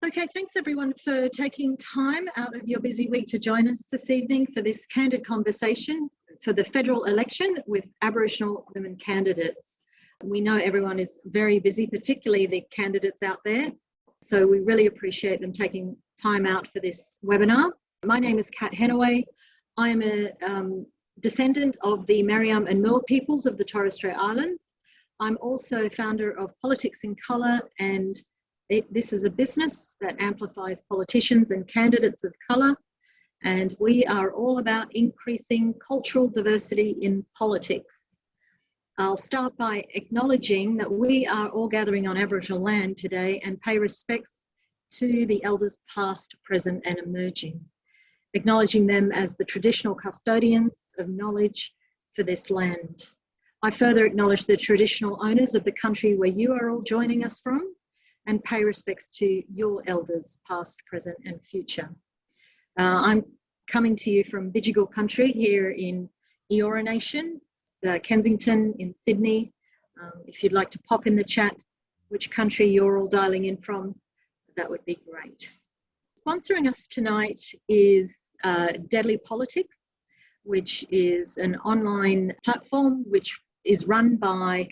Okay, thanks everyone for taking time out of your busy week to join us this evening for this candid conversation for the federal election with Aboriginal women candidates. We know everyone is very busy, particularly the candidates out there, so we really appreciate them taking time out for this webinar. My name is Kat Henaway. I am a descendant of the Mariam and Merle peoples of the Torres Strait Islands. I'm also founder of Politics in Colour, and this is a business that amplifies politicians and candidates of colour, and we are all about increasing cultural diversity in politics. I'll start by acknowledging that we are all gathering on Aboriginal land today and pay respects to the elders past, present and emerging, acknowledging them as the traditional custodians of knowledge for this land. I further acknowledge the traditional owners of the country where you are all joining us from, and pay respects to your elders, past, present and future. I'm coming to you from Bidjigal country here in Eora Nation, Kensington in Sydney. If you'd like to pop in the chat which country you're all dialing in from, that would be great. Sponsoring us tonight is Deadly Politics, which is an online platform which is run by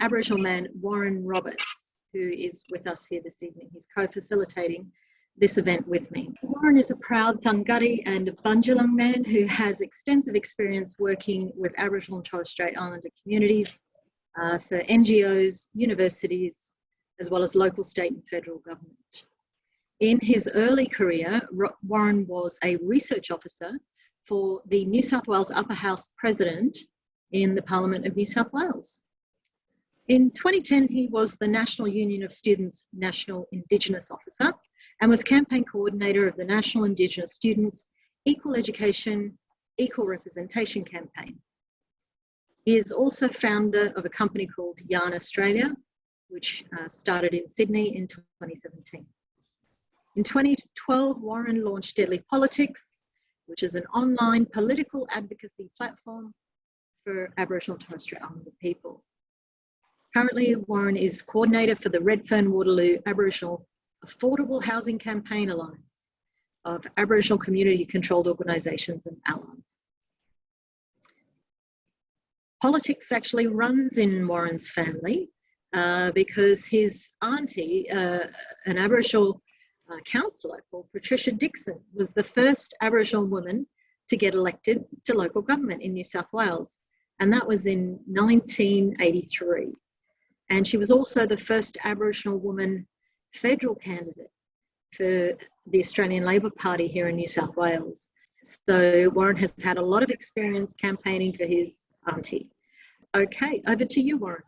Aboriginal man Warren Roberts, who is with us here this evening. He's co-facilitating this event with me. Warren is a proud Thangari and Bundjalung man who has extensive experience working with Aboriginal and Torres Strait Islander communities for NGOs, universities, as well as local, state and federal government. In his early career, Warren was a research officer for the New South Wales Upper House President in the Parliament of New South Wales. In 2010, he was the National Union of Students National Indigenous Officer and was campaign coordinator of the National Indigenous Students Equal Education, Equal Representation campaign. He is also founder of a company called Yarn Australia, which started in Sydney in 2017. In 2012, Warren launched Deadly Politics, which is an online political advocacy platform for Aboriginal and Torres Strait Islander people. Currently, Warren is coordinator for the Redfern Waterloo Aboriginal Affordable Housing Campaign Alliance of Aboriginal community-controlled organisations and allies. Politics actually runs in Warren's family because his auntie, an Aboriginal councillor called Patricia Dixon, was the first Aboriginal woman to get elected to local government in New South Wales, and that was in 1983. And she was also the first Aboriginal woman federal candidate for the Australian Labor Party here in New South Wales. So Warren has had a lot of experience campaigning for his auntie. Okay, over to you, Warren.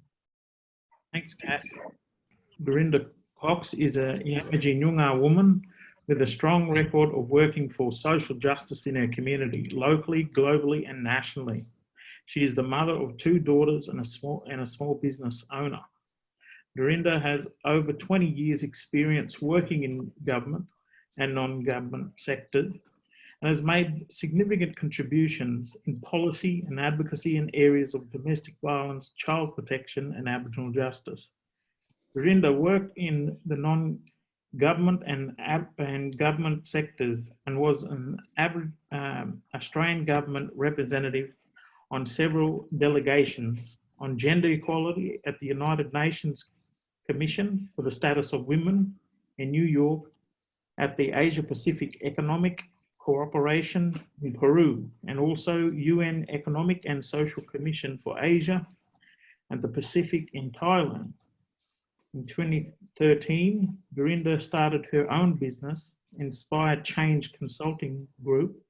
Thanks, Kat. Dorinda Cox is a Yamaji Noongar woman with a strong record of working for social justice in her community, locally, globally and nationally. She is the mother of 2 daughters and a small business owner. Dorinda has over 20 years experience working in government and non-government sectors and has made significant contributions in policy and advocacy in areas of domestic violence, child protection and Aboriginal justice. Dorinda worked in the non-government and government sectors and was an Australian government representative on several delegations on gender equality at the United Nations Commission for the Status of Women in New York, at the Asia Pacific Economic Cooperation in Peru, and also UN Economic and Social Commission for Asia and the Pacific in Thailand. In 2013, Dorinda started her own business, Inspired Change Consulting Group,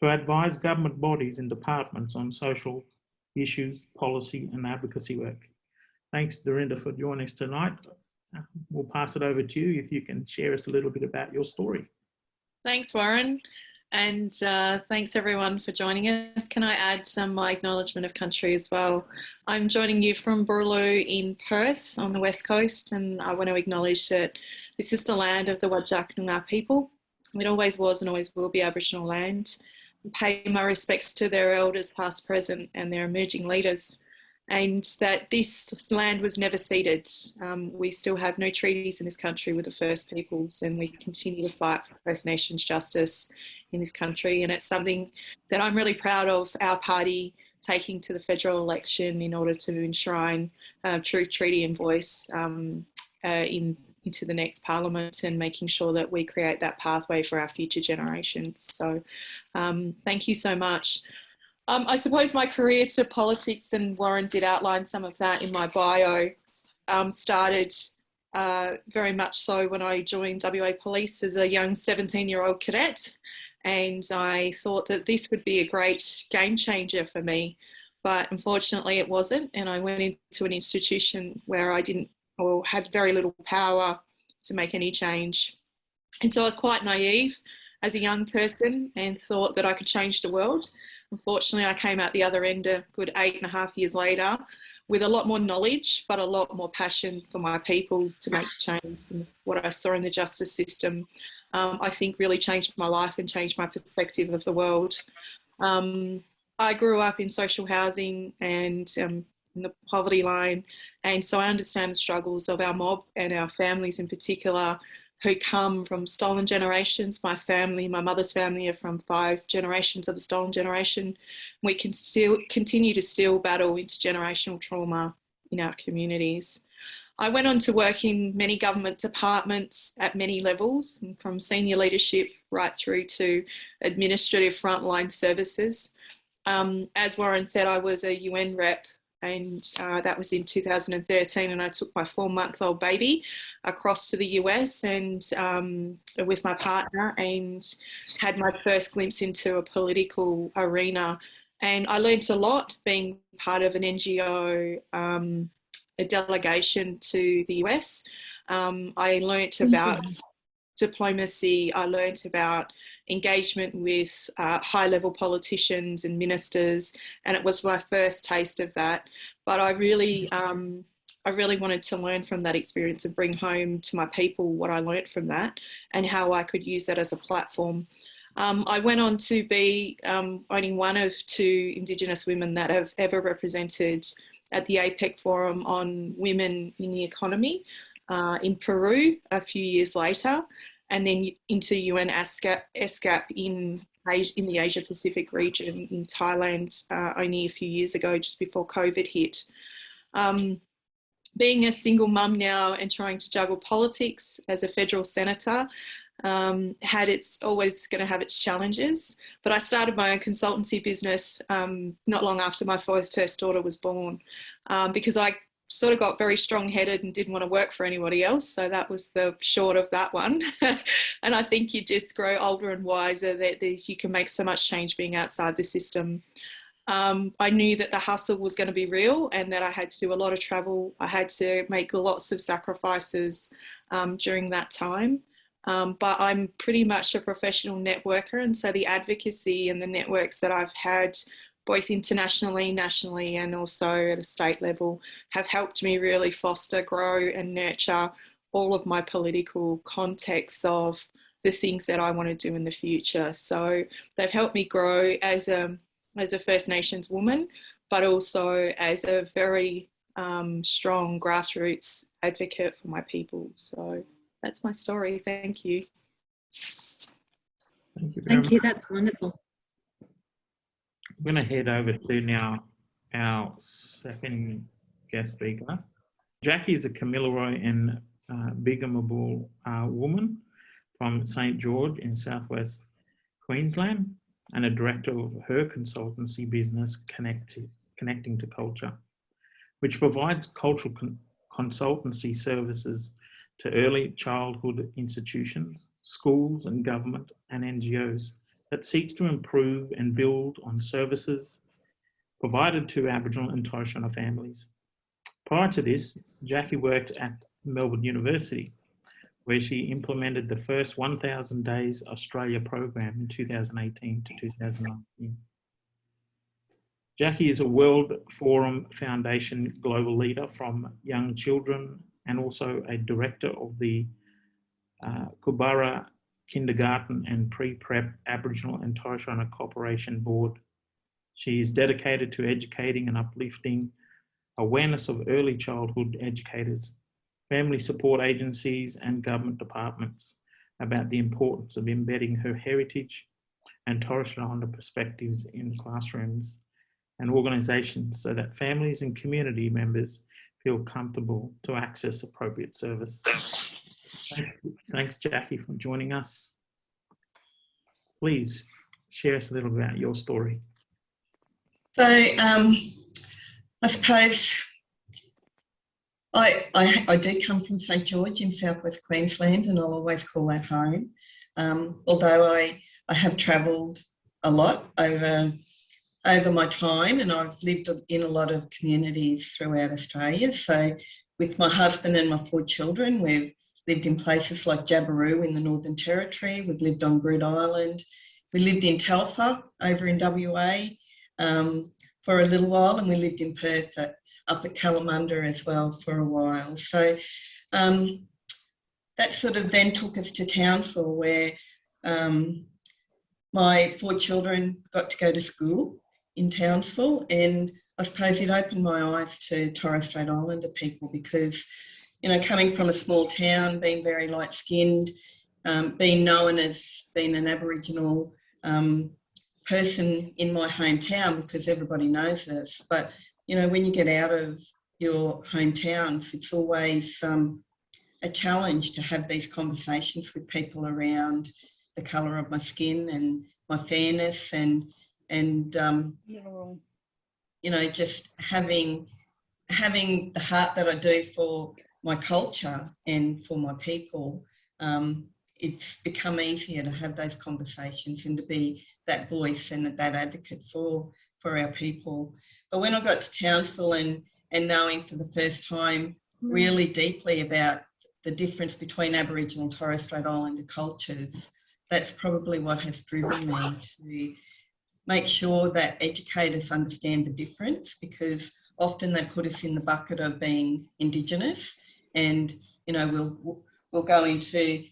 to advise government bodies and departments on social issues, policy and advocacy work. Thanks, Dorinda, for joining us tonight. We'll pass it over to you if you can share us a little bit about your story. Thanks, Warren, and thanks everyone for joining us. Can I add my acknowledgement of country as well? I'm joining you from Boorloo in Perth on the West Coast, and I want to acknowledge that this is the land of the Whadjuk Noongar people. It always was and always will be Aboriginal land. I pay my respects to their elders past, present and their emerging leaders. and that this land was never ceded. We still have no treaties in this country with the First Peoples, and we continue to fight for First Nations justice in this country. And it's something that I'm really proud of our party taking to the federal election in order to enshrine truth, treaty and voice into the next parliament, and making sure that we create that pathway for our future generations. So thank you so much. I suppose my career to politics, and Warren did outline some of that in my bio, started very much so when I joined WA Police as a young 17-year-old cadet. And I thought that this would be a great game changer for me, but unfortunately it wasn't. And I went into an institution where I didn't, or had very little power to make any change. And so I was quite naive as a young person and thought that I could change the world. Unfortunately, I came out the other end a good 8.5 years later with a lot more knowledge, but a lot more passion for my people to make change. And what I saw in the justice system, I think really changed my life and changed my perspective of the world. I grew up in social housing and in the poverty line, and so I understand the struggles of our mob and our families in particular, who come from stolen generations. My family, my mother's family, are from 5 generations of the stolen generation. We can still continue to battle intergenerational trauma in our communities. I went on to work in many government departments at many levels, from senior leadership right through to administrative frontline services. As Warren said, I was a UN rep, and that was in 2013, and I took my 4-month-old baby across to the US and with my partner, and had my first glimpse into a political arena. And I learned a lot being part of an NGO, a delegation to the US. I learnt about diplomacy. I learnt about engagement with high-level politicians and ministers, and it was my first taste of that. But I really wanted to learn from that experience and bring home to my people what I learnt from that and how I could use that as a platform. I went on to be only one of 2 Indigenous women that have ever represented at the APEC Forum on Women in the Economy in Peru a few years later, and then into UN ESCAP in the Asia Pacific region in Thailand only a few years ago, just before COVID hit. Being a single mum now and trying to juggle politics as a federal senator, it's always going to have its challenges. But I started my own consultancy business not long after my first daughter was born, because I sort of got very strong-headed and didn't want to work for anybody else. So that was the short of that one. And I think you just grow older and wiser that you can make so much change being outside the system. I knew that the hustle was going to be real and that I had to do a lot of travel. I had to make lots of sacrifices during that time. But I'm pretty much a professional networker, and so the advocacy and the networks that I've had both internationally, nationally, and also at a state level have helped me really foster, grow and nurture all of my political contexts of the things that I want to do in the future. So they've helped me grow as a First Nations woman, but also as a very strong grassroots advocate for my people. So that's my story. Thank you. Thank you very much. Thank you. That's wonderful. I'm going to head over to now our second guest speaker. Jackie is a Kamilaroi and Bigamable woman from St. George in southwest Queensland, and a director of her consultancy business, Connecting to Culture, which provides cultural consultancy services to early childhood institutions, schools and government and NGOs that seeks to improve and build on services provided to Aboriginal and Torres Strait Islander families. Prior to this, Jackie worked at Melbourne University, where she implemented the first 1000 Days Australia program in 2018 to 2019. Jackie is a World Forum Foundation global leader from young children and also a director of the Kubara Kindergarten and Pre-Prep Aboriginal and Torres Strait Islander Cooperation Board. She is dedicated to educating and uplifting awareness of early childhood educators, family support agencies and government departments about the importance of embedding her heritage and Torres Strait Islander perspectives in classrooms and organisations so that families and community members feel comfortable to access appropriate service. Thanks, Jackie, for joining us. Please share us a little about your story. So I suppose I do come from St George in southwest Queensland, and I'll always call that home. Although I have travelled a lot over my time, and I've lived in a lot of communities throughout Australia. So with my husband and my 4 children, we've lived in places like Jabiru in the Northern Territory. We've lived on Groote Eylandt. We lived in Tabatha over in WA for a little while, and we lived in Perth up at Kalamunda as well for a while. So that sort of then took us to Townsville, where my 4 children got to go to school in Townsville, and I suppose it opened my eyes to Torres Strait Islander people because, you know, coming from a small town, being very light-skinned, being known as being an Aboriginal person in my hometown because everybody knows this. But, you know, when you get out of your hometowns, it's always a challenge to have these conversations with people around the colour of my skin and my fairness and you know, just having the heart that I do for my culture and for my people. It's become easier to have those conversations and to be that voice and that advocate for our people. But when I got to Townsville and knowing for the first time really deeply about the difference between Aboriginal and Torres Strait Islander cultures, that's probably what has driven me to make sure that educators understand the difference, because often they put us in the bucket of being Indigenous, and, you know, we'll go into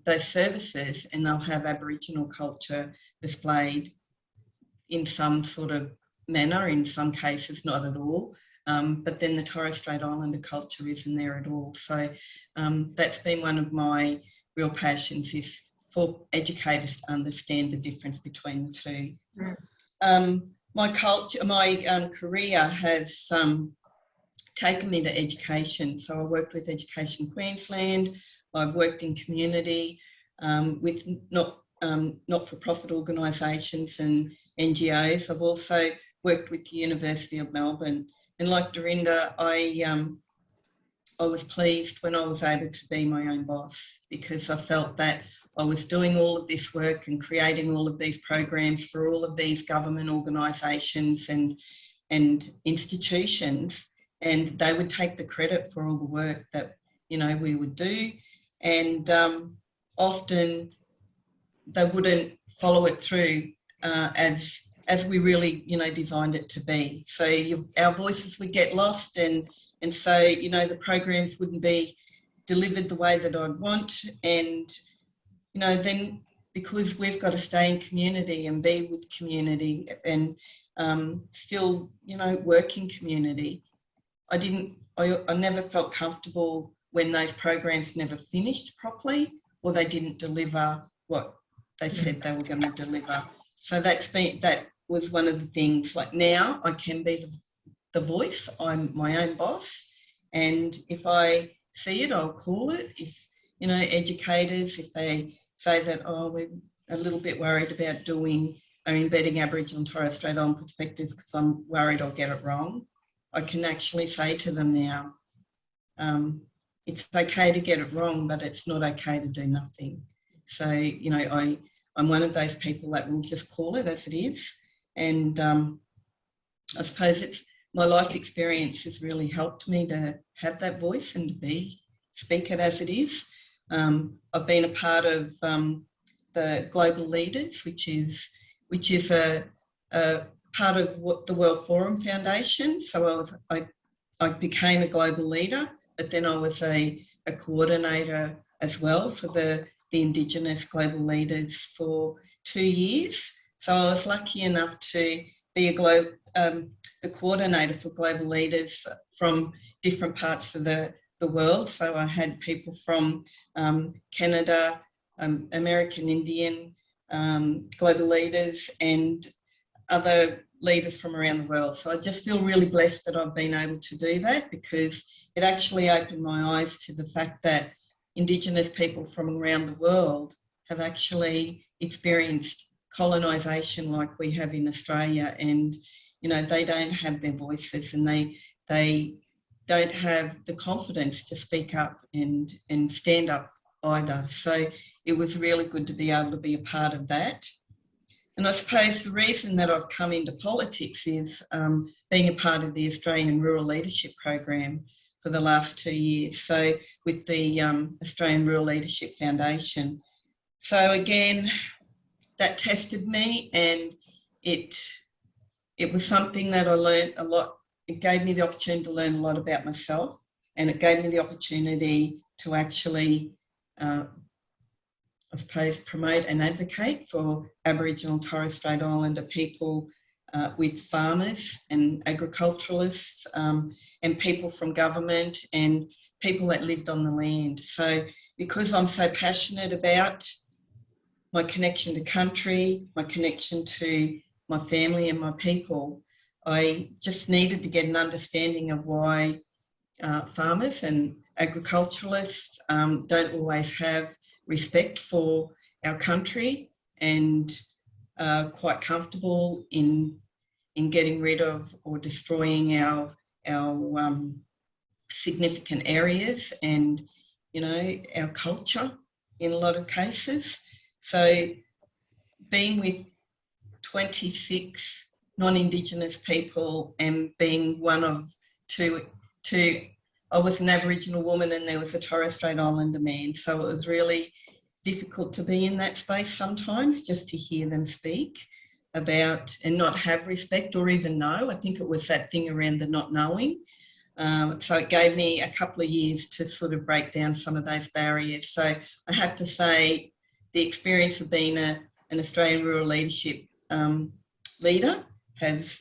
those services and they'll have Aboriginal culture displayed in some sort of manner, in some cases not at all, but then the Torres Strait Islander culture isn't there at all. So that's been one of my real passions, is for educators to understand the difference between the two. My career has taken me to education. So I worked with Education Queensland. I've worked in community with not-for-profit organisations and NGOs. I've also worked with the University of Melbourne. And like Dorinda, I was pleased when I was able to be my own boss, because I felt that I was doing all of this work and creating all of these programs for all of these government organisations and institutions, and they would take the credit for all the work that, you know, we would do, and often they wouldn't follow it through as we really, you know, designed it to be. So our voices would get lost, and so, you know, the programs wouldn't be delivered the way that I'd want. And, you know, then because we've got to stay in community and be with community and still, you know, work in community, I never felt comfortable when those programs never finished properly or they didn't deliver what they said they were going to deliver. So that was one of the things. Like, now I can be the voice. I'm my own boss, and if I see it, I'll call it. If, you know, educators, if they say that, oh, we're a little bit worried about doing or embedding Aboriginal and Torres Strait Islander perspectives because I'm worried I'll get it wrong, I can actually say to them now, it's okay to get it wrong, but it's not okay to do nothing. So, you know, I'm one of those people that will just call it as it is. And I suppose my life experience has really helped me to have that voice and to speak it as it is. I've been a part of the Global Leaders, which is a part of the World Forum Foundation. So I became a global leader, but then I was a coordinator as well for the Indigenous Global Leaders for 2 years. So I was lucky enough to be the coordinator for global leaders from different parts of the world. So I had people from Canada, American Indian, global leaders, and other leaders from around the world. So I just feel really blessed that I've been able to do that, because it actually opened my eyes to the fact that Indigenous people from around the world have actually experienced colonisation like we have in Australia, and they don't have their voices, and they don't have the confidence to speak up and stand up either. So it was really good to be able to be a part of that. And I suppose the reason that I've come into politics is being a part of the Australian Rural Leadership Program for the last 2 years, so with the Australian Rural Leadership Foundation. So again, that tested me, and it was something that I learned a lot. It gave me the opportunity to learn a lot about myself, and it gave me the opportunity to actually, I suppose, promote and advocate for Aboriginal and Torres Strait Islander people with farmers and agriculturalists and people from government and people that lived on the land. So because I'm so passionate about my connection to country, my connection to my family and my people, I just needed to get an understanding of why farmers and agriculturalists don't always have respect for our country and are quite comfortable in getting rid of or destroying our significant areas and, our culture in a lot of cases. So being with 26 non-Indigenous people and being one of two, I was an Aboriginal woman and there was a Torres Strait Islander man. So it was really difficult to be in that space sometimes, just to hear them speak about and not have respect or even know. I think it was that thing around the not knowing. So it gave me a couple of years to sort of break down some of those barriers. So I have to say the experience of being an Australian rural leadership leader has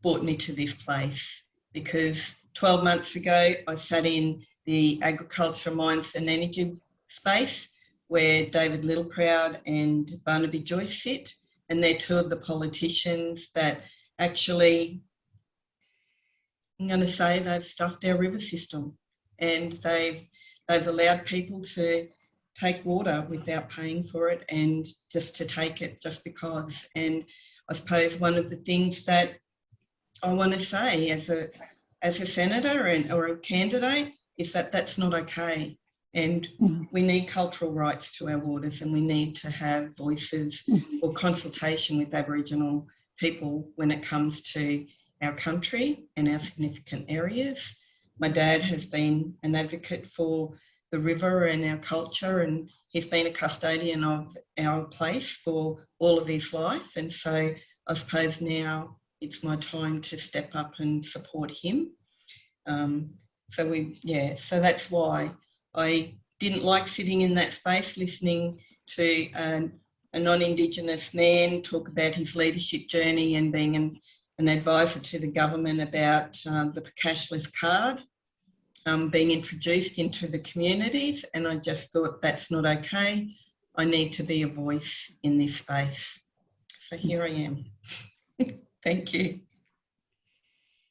brought me to this place, because 12 months ago I sat in the agriculture, mines and energy space where David Littleproud and Barnaby Joyce sit, and they're two of the politicians that actually, I'm going to say, they've stuffed our river system, and they've allowed people to take water without paying for it and just to take it just because. And I suppose one of the things that I want to say as a senator or a candidate is that that's not okay. And we need cultural rights to our waters, and we need to have voices or consultation with Aboriginal people when it comes to our country and our significant areas. My dad has been an advocate for the river and our culture, and he's been a custodian of our place for all of his life. And so I suppose now it's my time to step up and support him. So that's why I didn't like sitting in that space listening to a non-Indigenous man talk about his leadership journey and being an advisor to the government about the cashless card being introduced into the communities, and I just thought that's not okay. I need to be a voice in this space. So here I am. Thank you.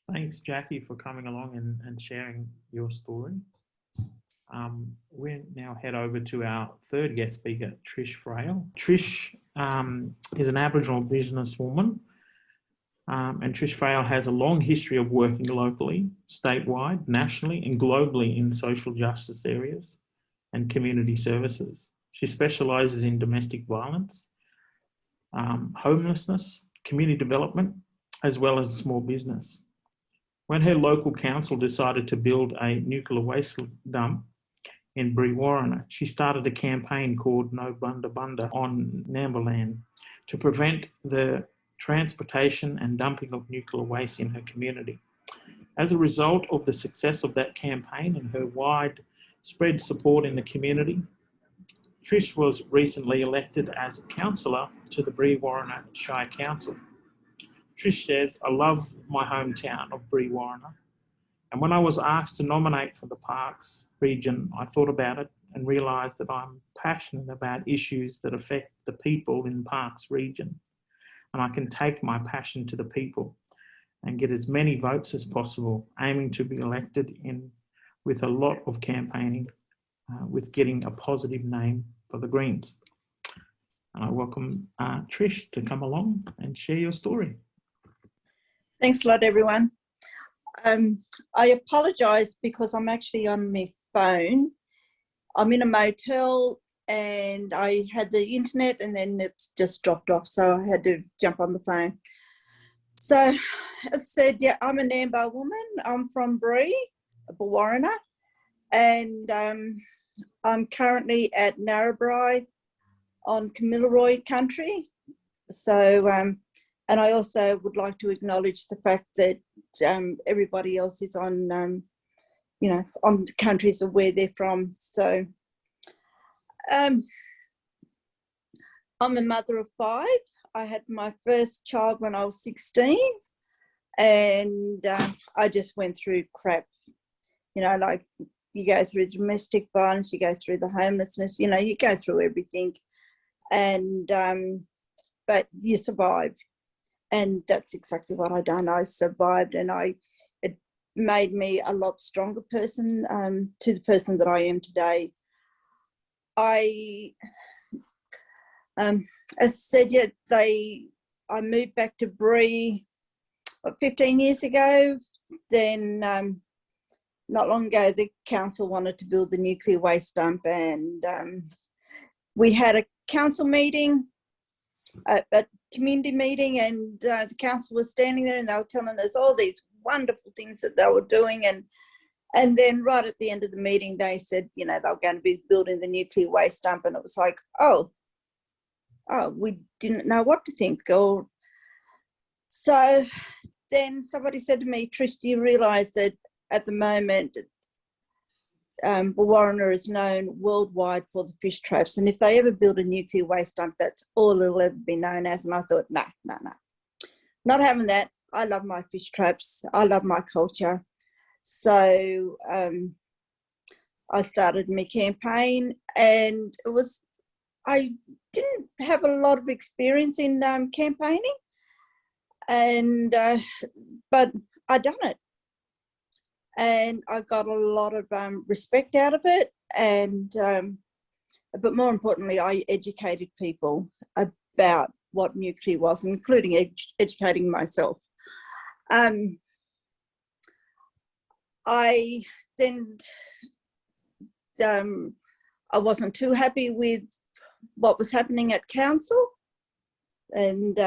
Thanks, Jackie, for coming along and sharing your story. We'll now head over to our third guest speaker, Trish Frail. Trish is an Aboriginal businesswoman, and Trish Frail has a long history of working locally, statewide, nationally and globally in social justice areas and community services. She specialises in domestic violence, homelessness, community development, as well as small business. When her local council decided to build a nuclear waste dump in Brewarrina, she started a campaign called No Bunda Bunda on Namberland to prevent the transportation and dumping of nuclear waste in her community. As a result of the success of that campaign and her widespread support in the community, Trish was recently elected as a councillor to the Brewarrina Shire Council. Trish says, I love my hometown of Brewarrina. And when I was asked to nominate for the Parks region, I thought about it and realised that I'm passionate about issues that affect the people in Parks region. And I can take my passion to the people and get as many votes as possible, aiming to be elected in with a lot of campaigning, with getting a positive name for the Greens. And I welcome Trish to come along and share your story. Thanks a lot, everyone. I apologise because I'm actually on my phone. I'm in a motel and I had the internet and then it's just dropped off, so I had to jump on the phone. So, as I said, yeah, I'm a Nambar woman. I'm from Brewarrina, and I'm currently at Narrabri on Kamilaroi country. So, and I also would like to acknowledge the fact that everybody else is on, you know, on the countries of where they're from. So, I'm a mother of 5. I had my first child when I was 16, and I just went through crap. You know, like you go through domestic violence, you go through the homelessness, you know, you go through everything. And, but you survive. And that's exactly what I done. I survived, and it made me a lot stronger person to the person that I am today. As I said, yeah, I moved back to Bree 15 years ago. Then not long ago, the council wanted to build the nuclear waste dump, and we had a council meeting, a community meeting, and the council was standing there and they were telling us all these wonderful things that they were doing, and then right at the end of the meeting they said, you know, they were going to be building the nuclear waste dump, and it was like, oh, we didn't know what to think. Or so then somebody said to me, Trish, do you realise that at the moment Brewarrina is known worldwide for the fish traps, and if they ever build a nuclear waste dump, that's all it'll ever be known as. And I thought, no, not having that. I love my fish traps. I love my culture. So I started my campaign, and I didn't have a lot of experience in campaigning, and but I done it. And I got a lot of respect out of it, and but more importantly, I educated people about what nuclear was, including educating myself. I then I wasn't too happy with what was happening at council, and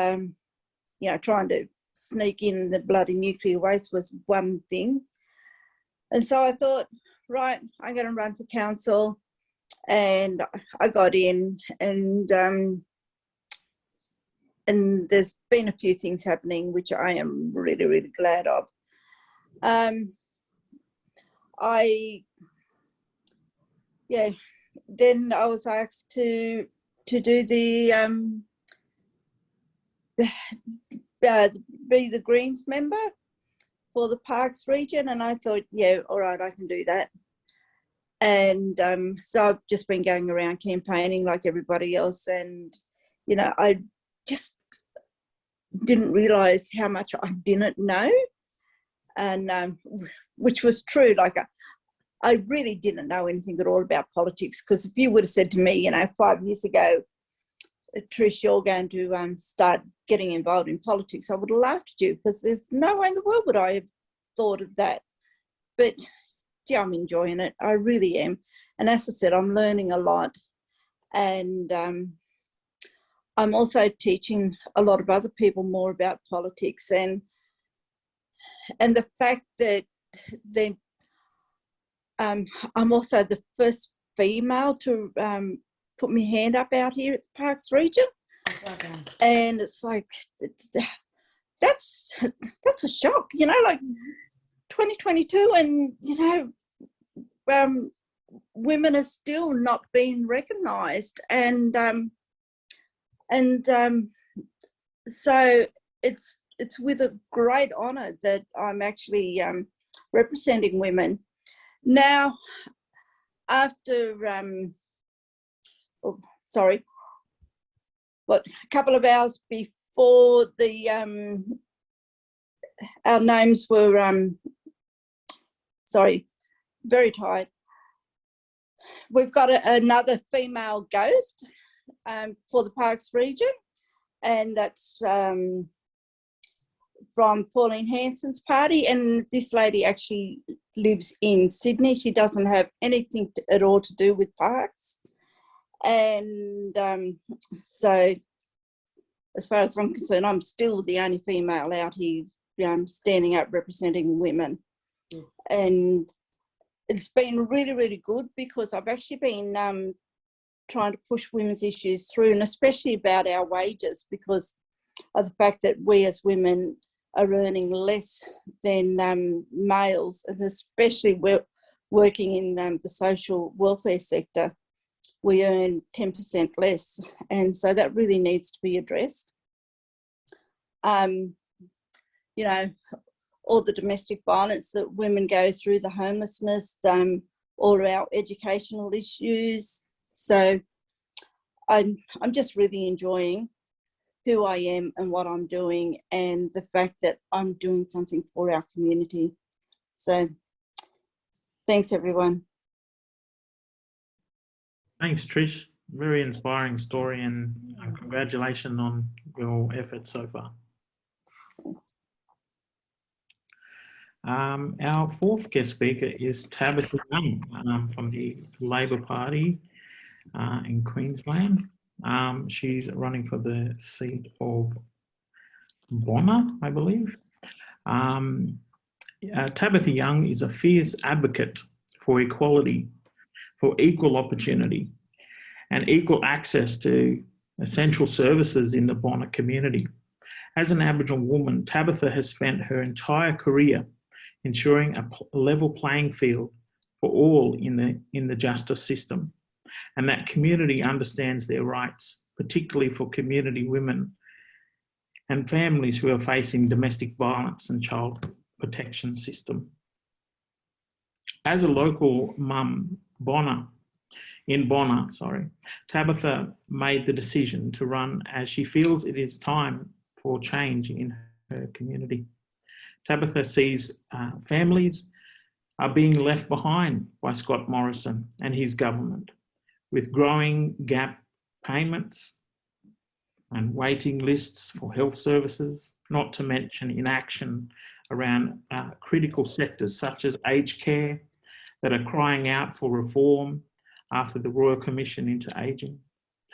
you know, trying to sneak in the bloody nuclear waste was one thing. And so I thought, right, I'm going to run for council, and I got in, and there's been a few things happening which I am really, really glad of. Then I was asked to do the be the Greens member for the Parks region, and I thought, yeah, all right, I can do that. And so I've just been going around campaigning like everybody else, and you know, I just didn't realise how much I didn't know, and which was true. Like I really didn't know anything at all about politics, because if you would have said to me, you know, 5 years ago, Trish, you're going to start getting involved in politics, I would have laughed at you, because there's no way in the world would I have thought of that. But gee, I'm enjoying it. I really am. And as I said, I'm learning a lot. And I'm also teaching a lot of other people more about politics, and the fact that I'm also the first female to put my hand up out here at the Parks region. And it's like, that's a shock, you know, like 2022, and you know, women are still not being recognised, and so it's it's with a great honour that I'm actually representing women. Now, after, a couple of hours before our names were, very tired. We've got another female ghost for the Parks region, and that's from Pauline Hanson's party, and this lady actually lives in Sydney. She doesn't have anything at all to do with parks, and so as far as I'm concerned, I'm still the only female out here standing up representing women. And it's been really, really good, because I've actually been trying to push women's issues through, and especially about our wages, because of the fact that we as women are earning less than males, and especially we're working in the social welfare sector, we earn 10% less, and so that really needs to be addressed. You know, all the domestic violence that women go through, the homelessness, all our educational issues. So I'm just really enjoying who I am and what I'm doing, and the fact that I'm doing something for our community. So thanks, everyone. Thanks, Trish. Very inspiring story, and congratulations on your efforts so far. Thanks. Our fourth guest speaker is Tabatha Young from the Labor Party in Queensland. She's running for the seat of Bonna, I believe. Tabatha Young is a fierce advocate for equality, for equal opportunity and equal access to essential services in the Bonna community. As an Aboriginal woman, Tabatha has spent her entire career ensuring a level playing field for all in the justice system, and that community understands their rights, particularly for community women and families who are facing domestic violence and child protection system. As a local mum, in Bonna, Tabatha made the decision to run as she feels it is time for change in her community. Tabatha sees families are being left behind by Scott Morrison and his government, with growing gap payments and waiting lists for health services, not to mention inaction around critical sectors such as aged care that are crying out for reform after the Royal Commission into Ageing.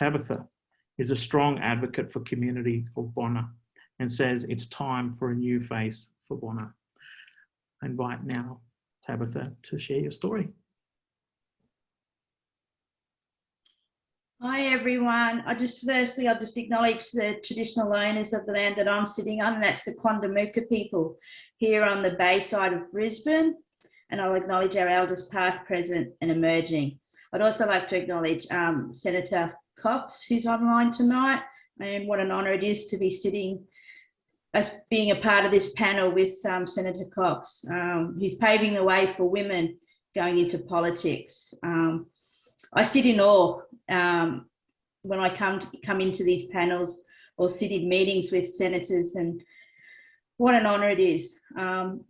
Tabatha is a strong advocate for community of Bonna and says it's time for a new face for Bonna. I invite now Tabatha to share your story. Hi everyone. I'll just acknowledge the traditional owners of the land that I'm sitting on, and that's the Quandamooka people here on the bay side of Brisbane. And I'll acknowledge our elders past, present and emerging. I'd also like to acknowledge Senator Cox, who's online tonight, and what an honour it is to be sitting as being a part of this panel with Senator Cox, who's paving the way for women going into politics. I sit in awe when I come into these panels or sit in meetings with senators, and what an honour it is.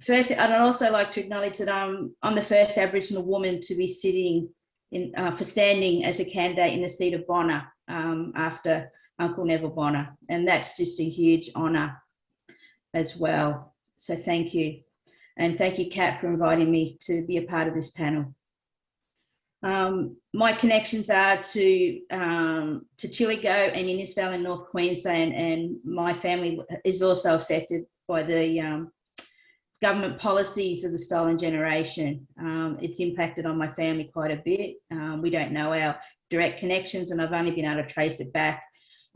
First, I'd also like to acknowledge that I'm the first Aboriginal woman to be sitting for standing as a candidate in the seat of Bonna after Uncle Neville Bonna, and that's just a huge honour as well. So thank you. And thank you, Kat, for inviting me to be a part of this panel. My connections are to Chillagoe and Innisfail in North Queensland, and my family is also affected by the government policies of the stolen generation. It's impacted on my family quite a bit. We don't know our direct connections, and I've only been able to trace it back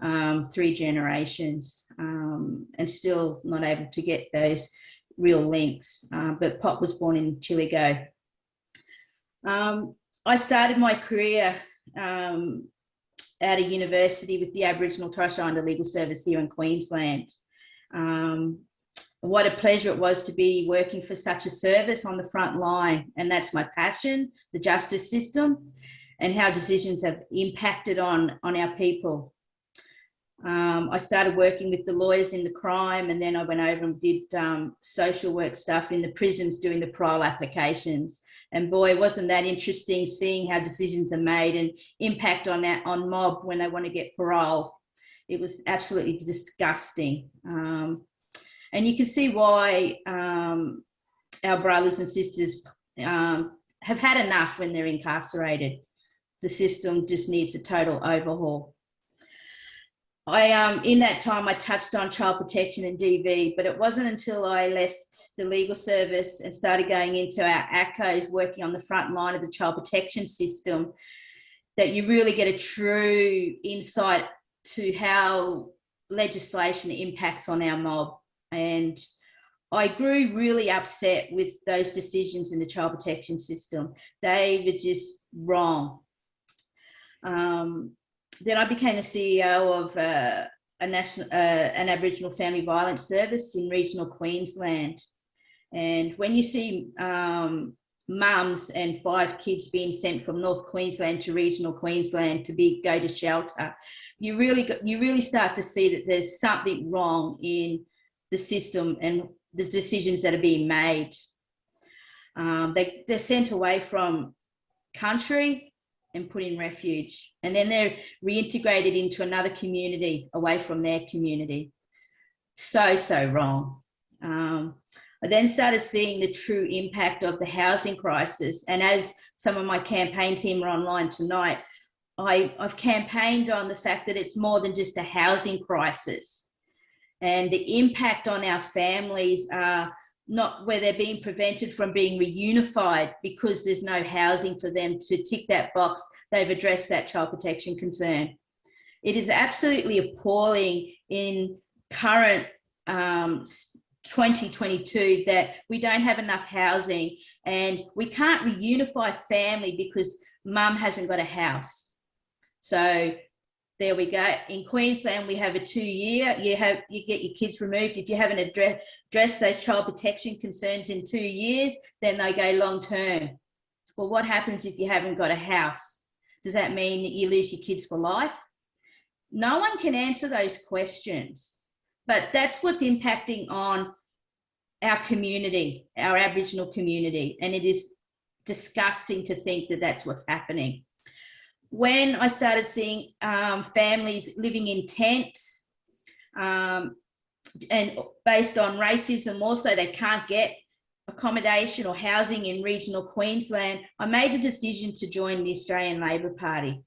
3 generations, and still not able to get those real links. But Pop was born in Chillagoe. I started my career at a university with the Aboriginal Torres Strait Islander Legal Service here in Queensland. what a pleasure it was to be working for such a service on the front line. And that's my passion, the justice system, and how decisions have impacted on our people. I started working with the lawyers in the crime, and then I went over and did social work stuff in the prisons doing the parole applications. And boy, wasn't that interesting seeing how decisions are made and impact on mob when they want to get parole. It was absolutely disgusting. And you can see why our brothers and sisters have had enough when they're incarcerated. The system just needs a total overhaul. In that time, I touched on child protection and DV, but it wasn't until I left the legal service and started going into our ACCOs, working on the front line of the child protection system, that you really get a true insight to how legislation impacts on our mob. And I grew really upset with those decisions in the child protection system. They were just wrong. Then I became a CEO of an Aboriginal family violence service in regional Queensland. And when you see mums and 5 kids being sent from North Queensland to regional Queensland to go to shelter, you really start to see that there's something wrong in the system and the decisions that are being made. They're sent away from country and put in refuge, and then they're reintegrated into another community away from their community. So wrong. I then started seeing the true impact of the housing crisis, and as some of my campaign team are online tonight, I've campaigned on the fact that it's more than just a housing crisis, and the impact on our families are not where they're being prevented from being reunified because there's no housing for them to tick that box. They've addressed that child protection concern. It is absolutely appalling in current 2022 that we don't have enough housing and we can't reunify family because mum hasn't got a house. So there we go. In Queensland, we have a 2-year. You get your kids removed. If you haven't addressed those child protection concerns in 2 years, then they go long term. Well, what happens if you haven't got a house? Does that mean that you lose your kids for life? No one can answer those questions, but that's what's impacting on our community, our Aboriginal community, and it is disgusting to think that that's what's happening. When I started seeing families living in tents and based on racism also, they can't get accommodation or housing in regional Queensland, I made a decision to join the Australian Labor Party.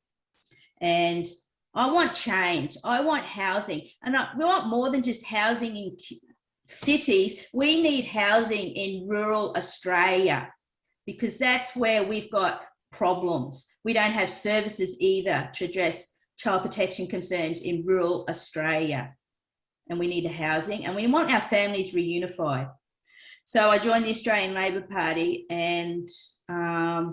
And I want change. I want housing. And we want more than just housing in cities. We need housing in rural Australia because that's where we've got problems. We don't have services either to address child protection concerns in rural Australia. And we need a housing and we want our families reunified. So I joined the Australian Labor Party and I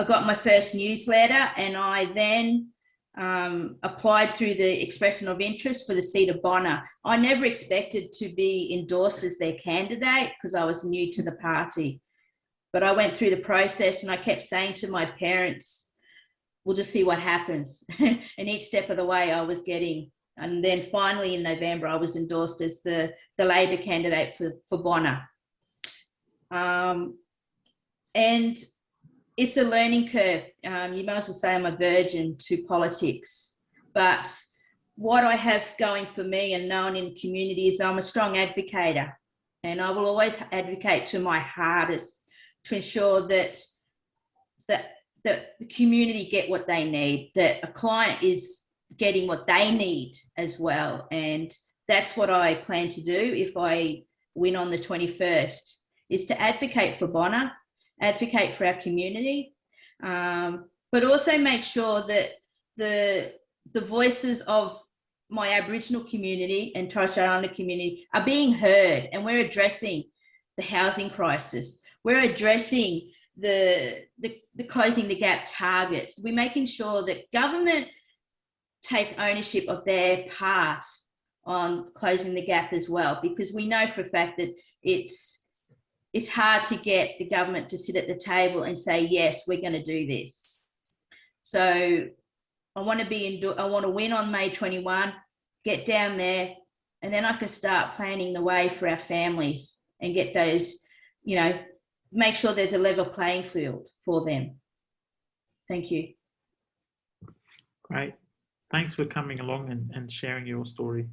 got my first newsletter, and I then applied through the expression of interest for the seat of Bonnor. I never expected to be endorsed as their candidate because I was new to the party. But I went through the process and I kept saying to my parents, we'll just see what happens. And each step of the way I was getting. And then finally in November, I was endorsed as the Labor candidate for Bonnor. And it's a learning curve. You might as well say I'm a virgin to politics. But what I have going for me and known in community is I'm a strong advocator. And I will always advocate to my hardest to ensure that the community get what they need, that a client is getting what they need as well. And that's what I plan to do if I win on the 21st, is to advocate for Bonnor, advocate for our community, but also make sure that the voices of my Aboriginal community and Torres Strait Islander community are being heard, and we're addressing the housing crisis. We're addressing the closing the gap targets. We're making sure that government take ownership of their part on closing the gap as well, because we know for a fact that it's hard to get the government to sit at the table and say, yes, we're going to do this. So I want to win on May 21, get down there, and then I can start planning the way for our families and get those, make sure there's a level playing field for them. Thank you. Great. Thanks for coming along and sharing your story.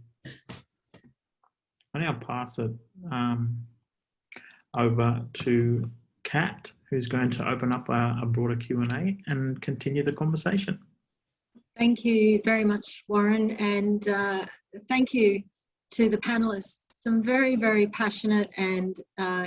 I now pass it over to Kat, who's going to open up a broader Q&A and continue the conversation. Thank you very much, Warren, and thank you to the panelists. Some very, very passionate and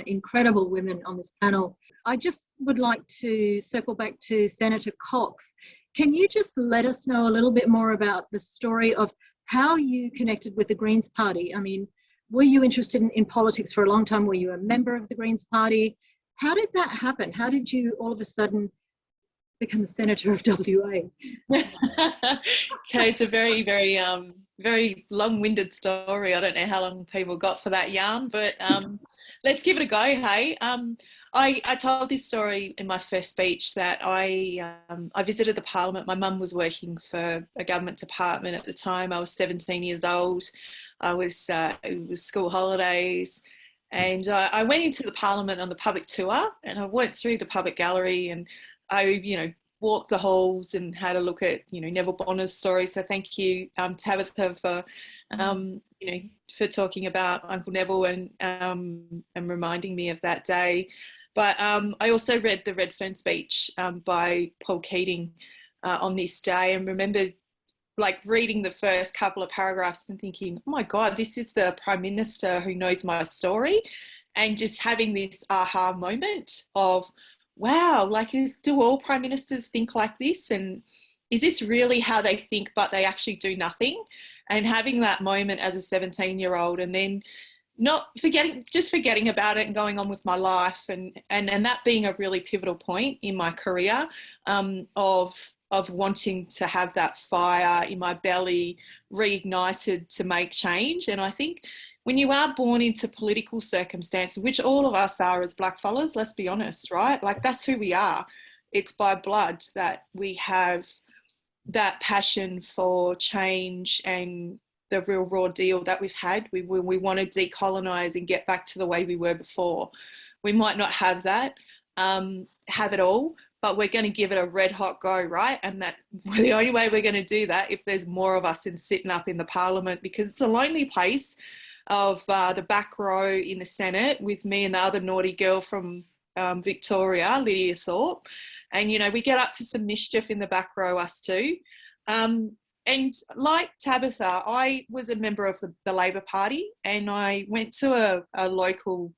incredible women on this panel. I just would like to circle back to Senator Cox. Can you just let us know a little bit more about the story of how you connected with the Greens Party? I mean, were you interested in politics for a long time? Were you a member of the Greens Party? How did that happen? How did you all of a sudden become a senator of WA? Okay, it's a very, very, very long-winded story. I don't know how long people got for that yarn, but let's give it a go, hey? I told this story in my first speech that I visited the Parliament. My mum was working for a government department at the time. I was 17 years old. It was school holidays. And I went into the Parliament on the public tour, and I went through the public gallery, and I, walked the halls and had a look at, Neville Bonner's story. So thank you, Tabatha, for, for talking about Uncle Neville and reminding me of that day. But I also read the Redfern speech by Paul Keating on this day, and remember reading the first couple of paragraphs and thinking, oh my God, this is the Prime Minister who knows my story, and just having this aha moment of, wow, do all Prime Ministers think like this? And is this really how they think, but they actually do nothing? And having that moment as a 17-year-old, and then forgetting about it and going on with my life, and that being a really pivotal point in my career of wanting to have that fire in my belly reignited to make change. And I think when you are born into political circumstances, which all of us are as blackfellas, let's be honest, right? That's who we are. It's by blood that we have that passion for change and the real raw deal that we've had. We want to decolonise and get back to the way we were before. We might not have that, have it all, but we're going to give it a red hot go, right? And that the only way we're going to do that if there's more of us sitting up in the Parliament, because it's a lonely place of the back row in the Senate with me and the other naughty girl from Victoria, Lydia Thorpe. And, we get up to some mischief in the back row, us two. And like Tabatha, I was a member of the Labor Party, and I went to a local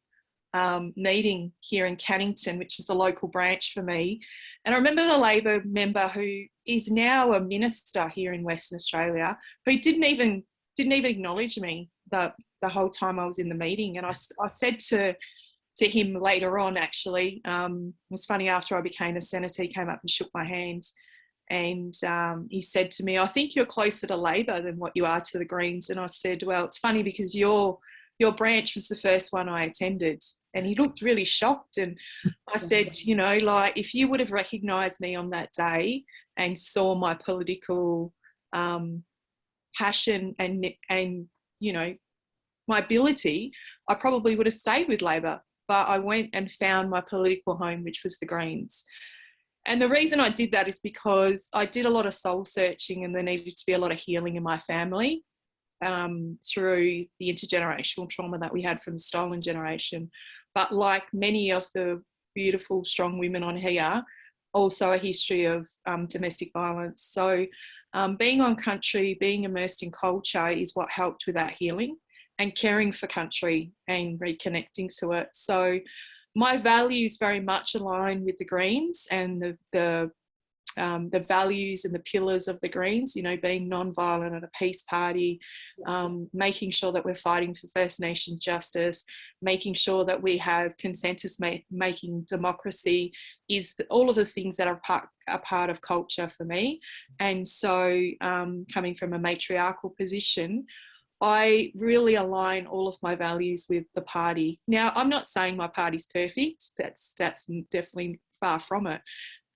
meeting here in Cannington, which is the local branch for me. And I remember the Labor member who is now a minister here in Western Australia, who didn't even acknowledge me the whole time I was in the meeting. And I said to him later on, actually, it was funny, after I became a senator, he came up and shook my hand, and he said to me, I think you're closer to Labor than what you are to the Greens. And I said, well, it's funny because your branch was the first one I attended. And he looked really shocked. And I said, if you would have recognised me on that day and saw my political passion and my ability, I probably would have stayed with Labor. But I went and found my political home, which was the Greens. And the reason I did that is because I did a lot of soul searching, and there needed to be a lot of healing in my family through the intergenerational trauma that we had from the stolen generation. But like many of the beautiful, strong women on here, also a history of domestic violence. So being on country, being immersed in culture is what helped with that healing and caring for country and reconnecting to it. So my values very much align with the Greens and the values and the pillars of the Greens, being non-violent and a peace party, making sure that we're fighting for First Nations justice, making sure that we have consensus-making democracy, is all of the things that are part of culture for me. And so coming from a matriarchal position, I really align all of my values with the party. Now, I'm not saying my party's perfect. That's definitely far from it.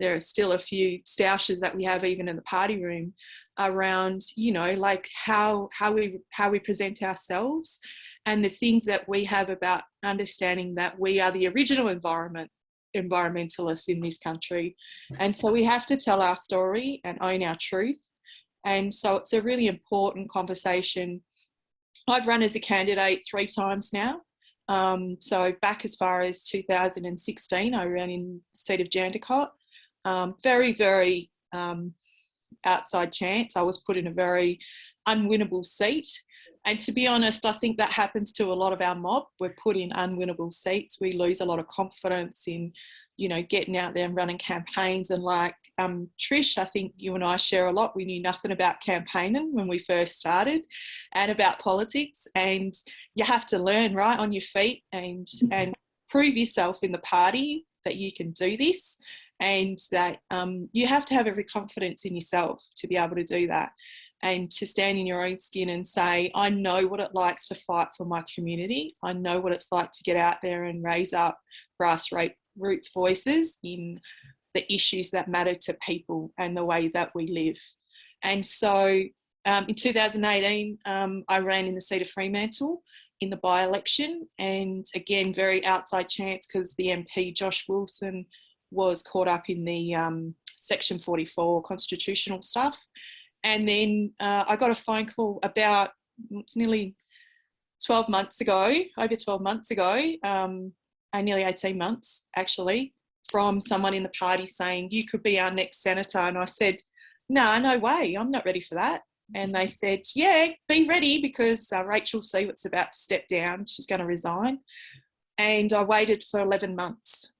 There are still a few stoushes that we have even in the party room around, you know, like how we present ourselves and the things that we have about understanding that we are the original environmentalists in this country. And so we have to tell our story and own our truth. And so it's a really important conversation. I've run as a candidate 3 times now. So back as far as 2016, I ran in the seat of Jandakot. Very, very outside chance. I was put in a very unwinnable seat. And to be honest, I think that happens to a lot of our mob. We're put in unwinnable seats. We lose a lot of confidence in, you know, getting out there and running campaigns. And like Trish, I think you and I share a lot. We knew nothing about campaigning when we first started and about politics. And you have to learn, right, on your feet and prove yourself in the party that you can do this. And that you have to have every confidence in yourself to be able to do that and to stand in your own skin and say, I know what it likes to fight for my community. I know what it's like to get out there and raise up grassroots voices in the issues that matter to people and the way that we live. And so in 2018, I ran in the seat of Fremantle in the by-election, and again, very outside chance because the MP, Josh Wilson, was caught up in the Section 44 constitutional stuff. And then I got a phone call about, it's nearly 12 months ago, over 12 months ago, nearly 18 months actually, from someone in the party saying, you could be our next senator. And I said, no way, I'm not ready for that. And they said, yeah, be ready because Rachel Seawitt's about to step down. She's going to resign. And I waited for 11 months.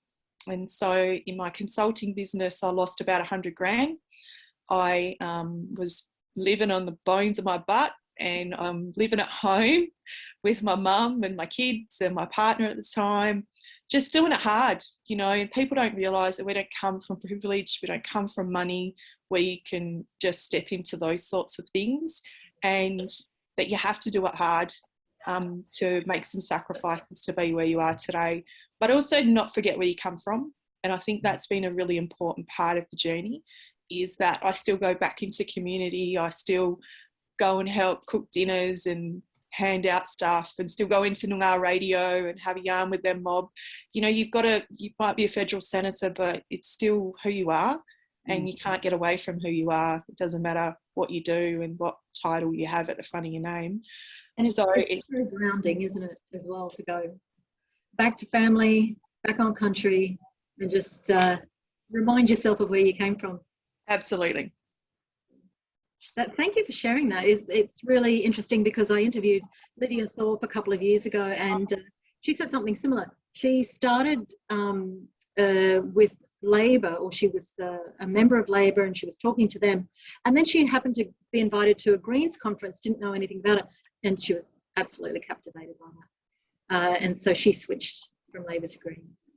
And so in my consulting business, I lost about 100 grand. I was living on the bones of my butt, and I'm living at home with my mum and my kids and my partner at the time, just doing it hard, you know, and people don't realise that we don't come from privilege, we don't come from money, where you can just step into those sorts of things, and that you have to do it hard to make some sacrifices to be where you are today, but also not forget where you come from. And I think that's been a really important part of the journey, is that I still go back into community, I still go and help cook dinners and hand out stuff, and still go into Noongar radio and have a yarn with their mob. You know, you might be a federal senator, but it's still who you are, and you can't get away from who you are. It doesn't matter what you do and what title you have at the front of your name. And it's very grounding, isn't it, as well, to go back to family, back on country, and just remind yourself of where you came from. Absolutely. Thank you for sharing that. It's really interesting because I interviewed Lydia Thorpe a couple of years ago, and she said something similar. She started with Labor, or she was a member of Labor, and she was talking to them, and then she happened to be invited to a Greens conference, didn't know anything about it, and she was absolutely captivated by that. And so she switched from Labor to Greens.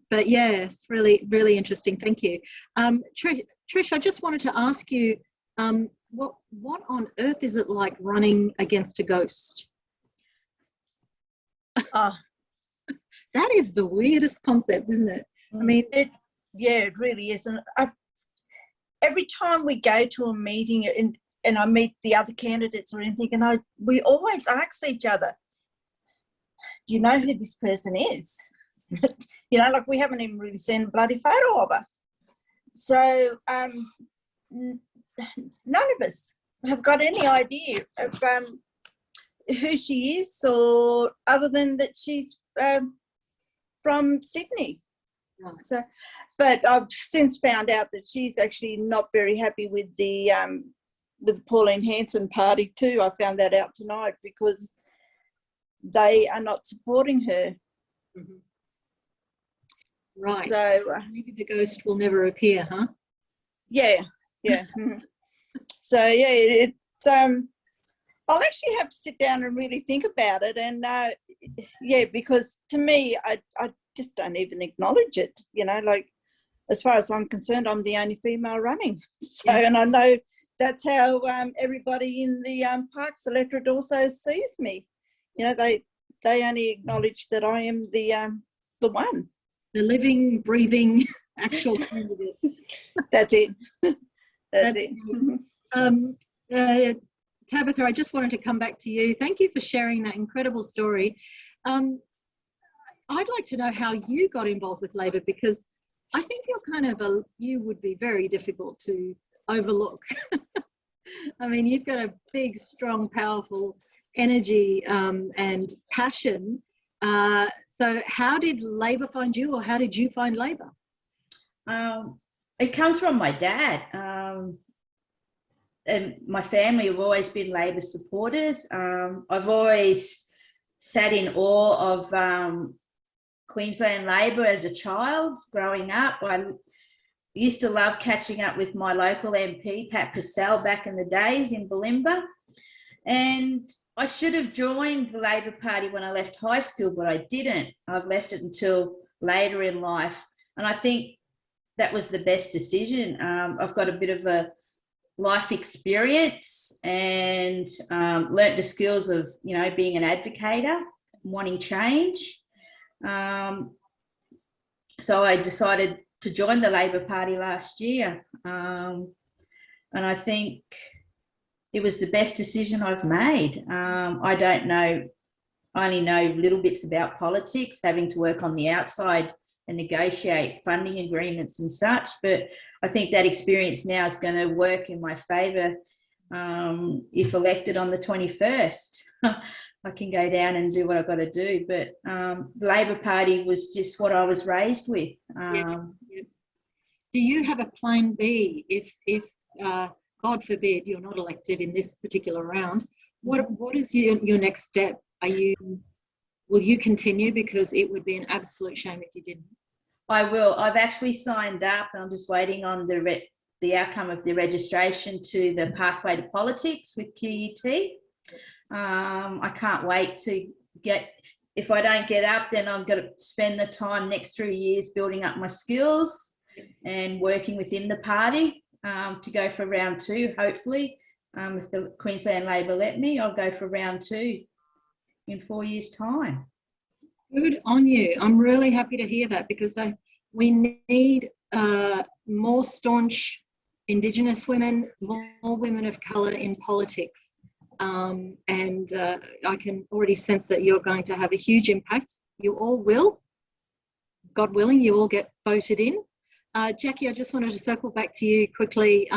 But yes, really, really interesting. Thank you. Trish, I just wanted to ask you, what on earth is it like running against a ghost? That is the weirdest concept, isn't it? I mean, it really is. And every time we go to a meeting and I meet the other candidates or anything, and we always ask each other, do you know who this person is? You know, like we haven't even really seen a bloody photo of her. So none of us have got any idea of who she is, or other than that she's from Sydney. right. So, but I've since found out that she's actually not very happy with the Pauline Hanson party too. I found that out tonight because they are not supporting her. Mm-hmm. Right. So maybe the ghost will never appear, huh? Yeah. So yeah, it's I'll actually have to sit down and really think about it, and because to me, I just don't even acknowledge it. You know, like as far as I'm concerned, I'm the only female running. So, and I know that's how everybody in the Parks electorate also sees me. You know, they only acknowledge that I am the one. The living, breathing, actual candidate. That's it. That's it. Tabatha, I just wanted to come back to you. Thank you for sharing that incredible story. I'd like to know how you got involved with Labor, because I think you would be very difficult to overlook. I mean, you've got a big, strong, powerful energy and passion. So how did Labor find you, or how did you find Labor? It comes from my dad. And my family have always been Labor supporters. I've always sat in awe of Queensland Labor as a child growing up. I used to love catching up with my local MP, Pat Purcell, back in the days in Bulimba. And I should have joined the Labor Party when I left high school, but I didn't. I've left it until later in life. And I think that was the best decision. I've got a bit of a life experience and learnt the skills of, you know, being an advocator, wanting change. So I decided to join the Labor Party last year. And I think it was the best decision I've made. I don't know, I only know little bits about politics, having to work on the outside and negotiate funding agreements and such, but I think that experience now is going to work in my favour if elected on the 21st. I can go down and do what I've got to do, but the Labor Party was just what I was raised with. Do you have a plan B if God forbid you're not elected in this particular round? What is your next step? Will you continue? Because it would be an absolute shame if you didn't. I will. I've actually signed up, and I'm just waiting on the outcome of the registration to the Pathway to Politics with QUT. I can't wait to get, if I don't get up, then I'm going to spend the time next 3 years building up my skills and working within the party to go for round 2, hopefully. If the Queensland Labor let me, I'll go for round 2 in 4 years' time. Good on you. I'm really happy to hear that, because we need more staunch Indigenous women, more women of colour in politics. And I can already sense that you're going to have a huge impact. You all will. God willing, you all get voted in. Jackie, I just wanted to circle back to you quickly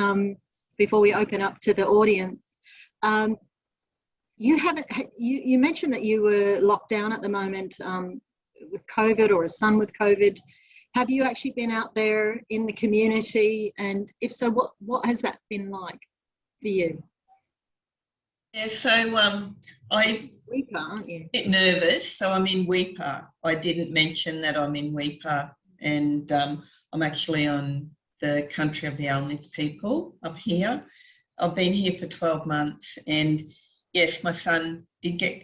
before we open up to the audience. You mentioned that you were locked down at the moment with COVID, or a son with COVID. Have you actually been out there in the community? And if so, what has that been like for you? Yeah, so I'm Weeper, aren't you? a bit nervous. So I'm in Weeper. I didn't mention that I'm in Weeper, and I'm actually on the country of the Almith people up here. I've been here for 12 months, and yes, my son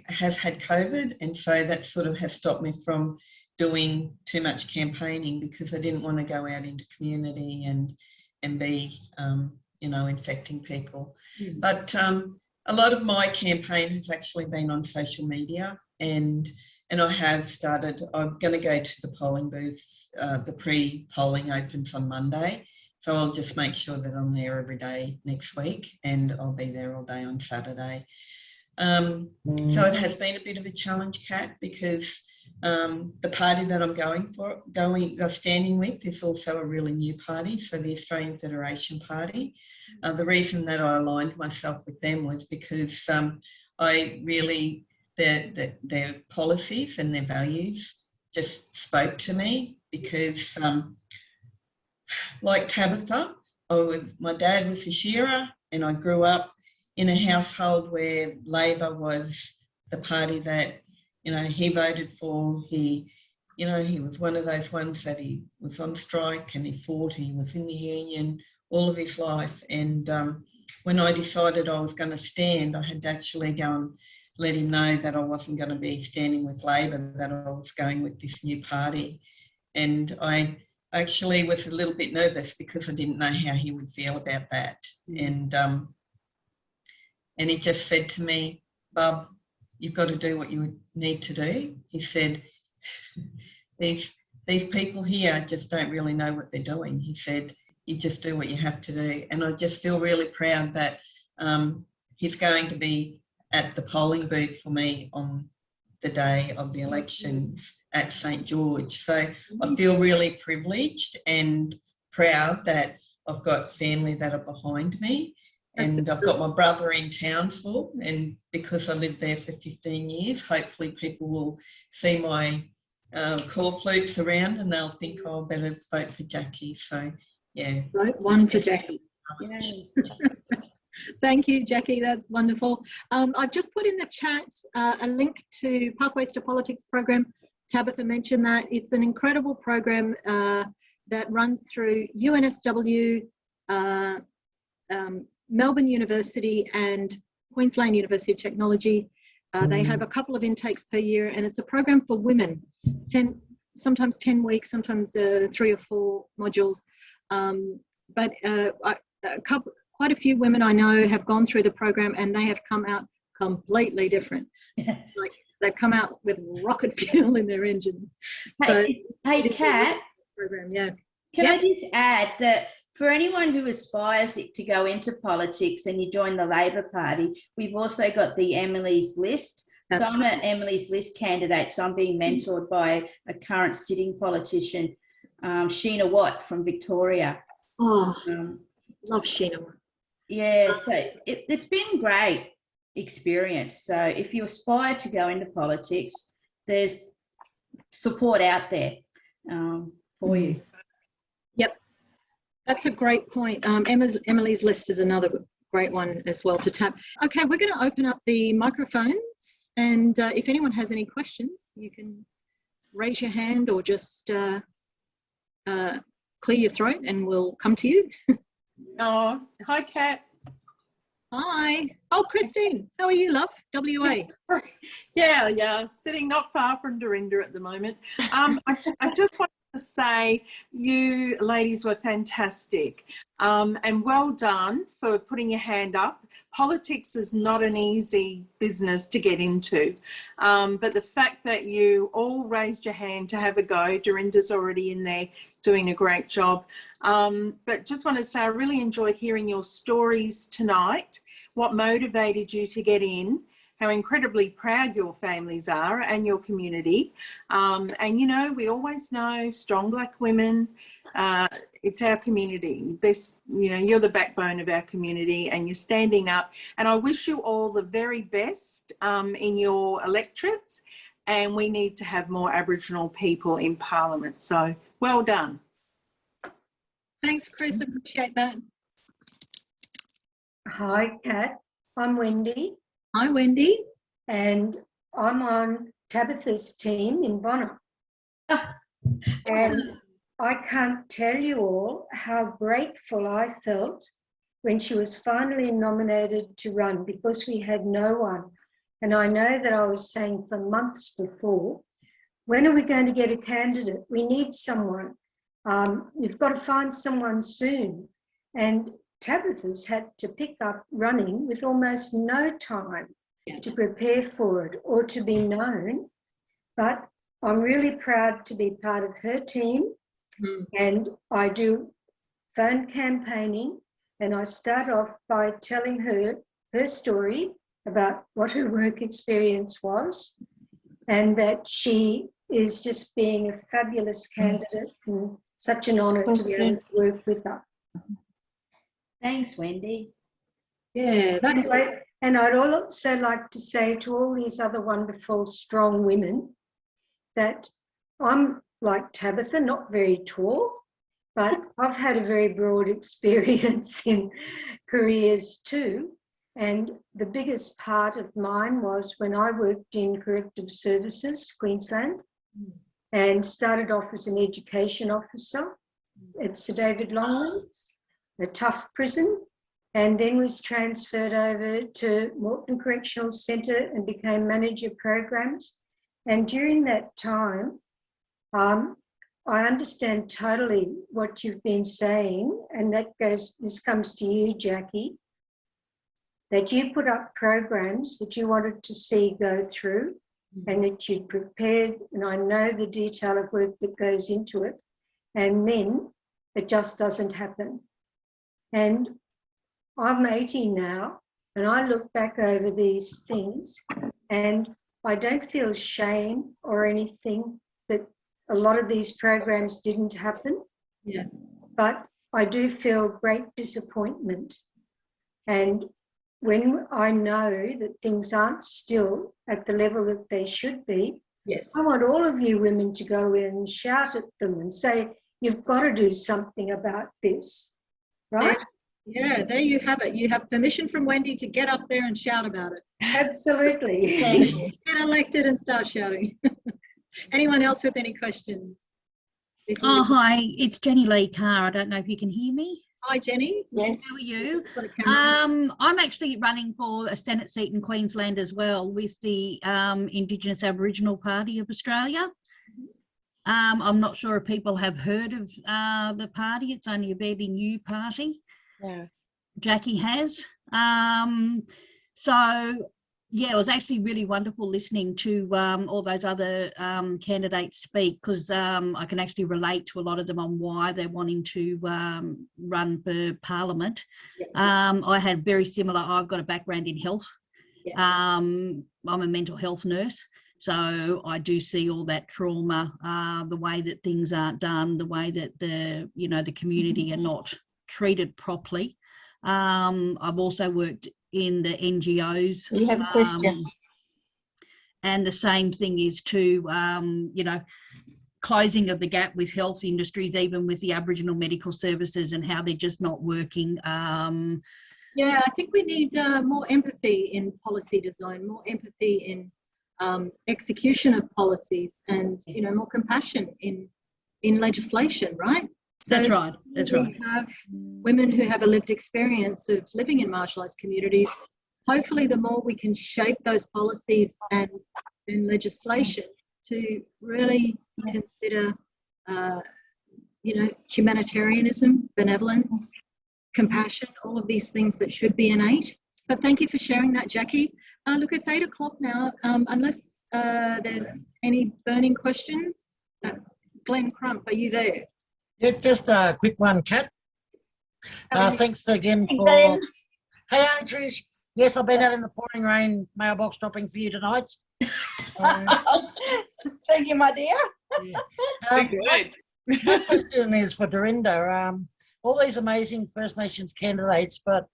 has had COVID, and so that sort of has stopped me from doing too much campaigning, because I didn't want to go out into community and be, infecting people. But a lot of my campaign has actually been on social media, and I have started. I'm going to go to the polling booth. The pre-polling opens on Monday, so I'll just make sure that I'm there every day next week, and I'll be there all day on Saturday. So it has been a bit of a challenge, Kat, because the party that I'm standing with is also a really new party, so the Australian Federation Party. The reason that I aligned myself with them was because I really, their policies and their values just spoke to me, because like Tabatha, my dad was a shearer, and I grew up in a household where Labor was the party that, he voted for. He was one of those ones that he was on strike and he fought, he was in the union all of his life. And when I decided I was going to stand, I had to actually go and let him know that I wasn't going to be standing with Labor, that I was going with this new party. And I actually was a little bit nervous because I didn't know how he would feel about that. And he just said to me, "Bub, you've got to do what you need to do." He said, these people here just don't really know what they're doing. He said, "You just do what you have to do." And I just feel really proud that he's going to be at the polling booth for me on the day of the elections at St. George. So I feel really privileged and proud that I've got family that are behind me. And I've got my brother in Townsville, and because I lived there for 15 years, hopefully people will see my call flukes around and they'll think, "Oh, I better vote for Jackie." So, yeah. Vote one for Jackie. Thank you, Jackie. That's wonderful. I've just put in the chat a link to Pathways to Politics program. Tabatha mentioned that. It's an incredible program that runs through UNSW, Melbourne University and Queensland University of Technology. They have a couple of intakes per year, and it's a program for women, sometimes 10 weeks, sometimes 3 or 4 modules. But quite a few women I know have gone through the program and they have come out completely different. Like they've come out with rocket fuel in their engines. Hey, Kat, program, yeah. Can I just add that for anyone who aspires to go into politics and you join the Labor Party, we've also got the Emily's List. So I'm an Emily's List candidate, so I'm being mentored by a current sitting politician, Sheena Watt from Victoria. Oh, love Sheena. Yeah, so it's been a great experience. So if you aspire to go into politics, there's support out there for you. Yep, that's a great point. Emily's List is another great one as well to tap. Okay, we're going to open up the microphones, and if anyone has any questions, you can raise your hand or just clear your throat and we'll come to you. Oh, hi, Kat. Hi. Oh, Christine, how are you, love? WA. Yeah, sitting not far from Dorinda at the moment. I just wanted to say you ladies were fantastic, and well done for putting your hand up. Politics is not an easy business to get into, but the fact that you all raised your hand to have a go, Dorinda's already in there doing a great job. But just want to say I really enjoyed hearing your stories tonight, what motivated you to get in, how incredibly proud your families are and your community. And, you know, we always know strong Black women, it's our community. Best, you know, you're the backbone of our community and you're standing up. And I wish you all the very best in your electorates. And we need to have more Aboriginal people in Parliament. So well done. Thanks, Chris. Appreciate that. Hi, Kat. I'm Wendy. Hi, Wendy. And I'm on Tabatha's team in Bonham. And I can't tell you all how grateful I felt when she was finally nominated to run, because we had no one. And I know that I was saying for months before, when are we going to get a candidate? We need someone. You've got to find someone soon. And Tabatha's had to pick up running with almost no time to prepare for it or to be known. But I'm really proud to be part of her team. And I do phone campaigning, and I start off by telling her story about what her work experience was, and that she is just being a fabulous candidate and such an honour to be able to work with her. Thanks, Wendy. Yeah, that's anyway, and I'd also like to say to all these other wonderful, strong women that I'm like Tabatha, not very tall, but I've had a very broad experience in careers too. And the biggest part of mine was when I worked in corrective services, Queensland, and started off as an education officer at Sir David Longlands, a tough prison, and then was transferred over to Moreton Correctional Centre and became manager programs. And during that time, I understand totally what you've been saying, and this comes to you, Jackie, that you put up programs that you wanted to see go through and that you'd prepared, and I know the detail of work that goes into it, and then it just doesn't happen. And I'm 80 now, and I look back over these things, and I don't feel shame or anything that a lot of these programs didn't happen. Yeah. But I do feel great disappointment. And when I know that things aren't still at the level that they should be, Yes. I want all of you women to go in and shout at them and say, you've got to do something about this, right? Yeah, there you have it. You have permission from Wendy to get up there and shout about it. Absolutely. Thank you. Get elected and start shouting. Anyone else with any questions? Oh, hi, it's Jenny Lee Carr. I don't know if you can hear me. Hi, Jenny. Yes. How are you? Got a camera. I'm actually running for a Senate seat in Queensland as well with the Indigenous Aboriginal Party of Australia. I'm not sure if people have heard of the party. It's only a fairly new party. Yeah. Jackie has. So, yeah, it was actually really wonderful listening to all those other candidates speak, because I can actually relate to a lot of them on why they're wanting to run for Parliament. I had very similar, I've got a background in health. Yeah. I'm a mental health nurse. So I do see all that trauma, the way that things aren't done, the way that the community are not treated properly. I've also worked in the NGOs. We have a question. And the same thing is to, closing of the gap with health industries, even with the Aboriginal medical services and how they're just not working. Yeah, I think we need more empathy in policy design, more empathy in execution of policies, and more compassion in legislation, right? So That's right. That's right. We have women who have a lived experience of living in marginalised communities. Hopefully, the more we can shape those policies and legislation to really consider, humanitarianism, benevolence, compassion, all of these things that should be innate. But thank you for sharing that, Jackie. Look, it's 8 o'clock now. Unless there's any burning questions. Glenn Crump, are you there? Yeah, just a quick one, Kat. Thanks again for... Hey, Trish. Yes, I've been out in the pouring rain, mailbox dropping for you tonight. Thank you, my dear. Yeah. My question is for Dorinda. All these amazing First Nations candidates, but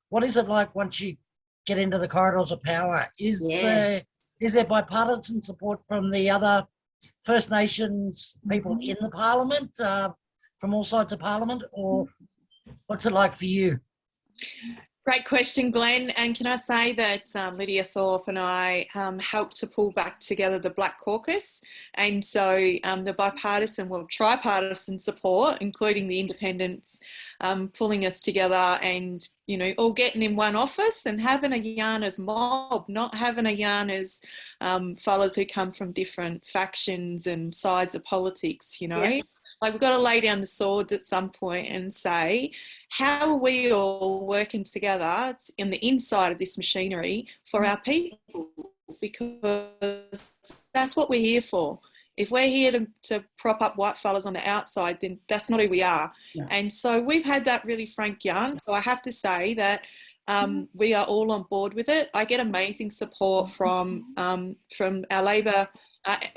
what is it like once you get into the corridors of power? Is there bipartisan support from the other First Nations people in the Parliament, from all sides of Parliament, or what's it like for you? Great question, Glenn. And can I say that Lydia Thorpe and I helped to pull back together the Black Caucus. And so the bipartisan, tripartisan support, including the independents, pulling us together and, all getting in one office and having a yarn as mob, not having a yarn as fellas who come from different factions and sides of politics, Yeah. Like we've got to lay down the swords at some point and say, how are we all working together in the inside of this machinery for our people? Because that's what we're here for. If we're here to prop up white fellas on the outside, then that's not who we are. Yeah. And so we've had that really frank yarn. So I have to say that we are all on board with it. I get amazing support from our Labor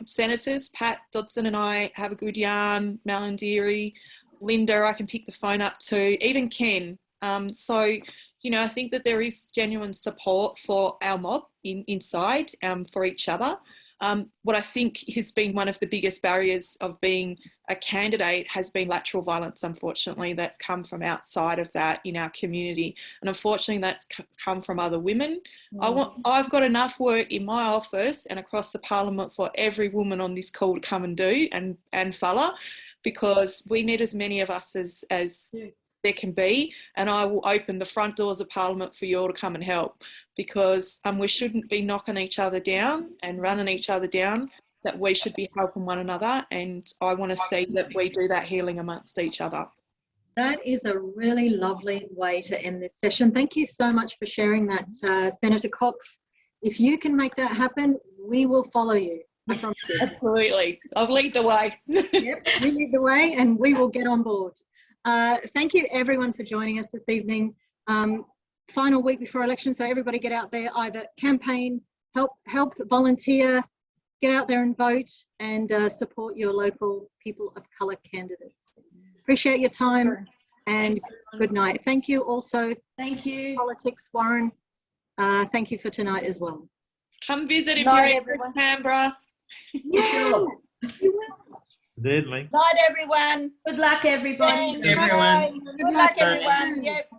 senators. Pat Dodson and I have a good yarn. Malandieri, Linda, I can pick the phone up to, even Ken. So, I think that there is genuine support for our mob inside for each other. What I think has been one of the biggest barriers of being a candidate has been lateral violence, unfortunately, that's come from outside of that in our community. And unfortunately, that's come from other women. I've got enough work in my office and across the Parliament for every woman on this call to come and do, and fella, because we need as many of us as there can be. And I will open the front doors of Parliament for you all to come and help, because we shouldn't be knocking each other down and running each other down. that we should be helping one another, and I want to see that we do that healing amongst each other. That is a really lovely way to end this session. Thank you so much for sharing that, Senator Cox. If you can make that happen, we will follow you. I promise you. Absolutely. I'll lead the way. Yep, we lead the way and we will get on board. Thank you everyone for joining us this evening. Final week before election, so everybody get out there, either campaign, help volunteer, get out there and vote, and support your local people of colour candidates. Appreciate your time and good night. Thank you also. Thank you. Politics, Warren. Thank you for tonight as well. Come visit if Night, you're in everyone. Canberra. Yeah, you will. Deadly. Night, everyone. Good luck, everybody. Thanks. Bye. Good luck, everyone. Yep.